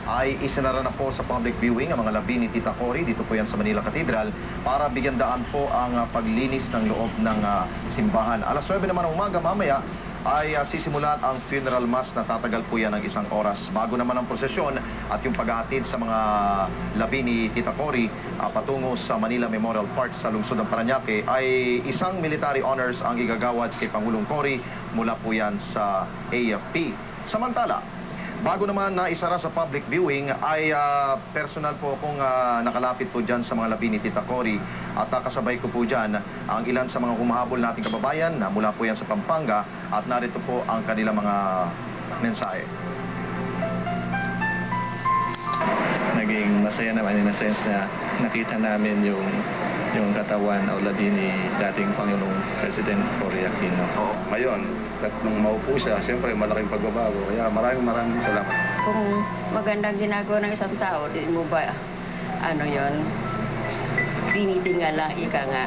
Ay isinara na po sa public viewing ang mga labi ni Tita Cory. Dito po yan sa Manila Cathedral para bigyan daan po ang paglinis ng loob ng simbahan. Alas 9 naman ng umaga mamaya ay sisimulan ang funeral mass na tatagal po yan ng 1 oras. Bago naman ang prosesyon at yung paghahatid sa mga labi ni Tita Cory patungo sa Manila Memorial Park sa lungsod ng Parañaque ay isang military honors ang igagawad kay Pangulong Cory mula po yan sa AFP. Samantala, bago naman na isara sa public viewing ay personal po akong nakalapit po dyan sa mga labi ni Tita Cory at kasabay ko po dyan ang ilan sa mga humahabol nating kababayan na mula po yan sa Pampanga at narito po ang kanilang mga mensahe. Naging masaya naman in a sense na nakita namin yung katawan o labi ni dating Pangulong President Cory Aquino. Ngayon, nung maupo siya, siyempre malaking pagbabago. Kaya maraming salamat. Kung magandang ginagawa ng isang tao, di mo ba, tinitingala, ika nga.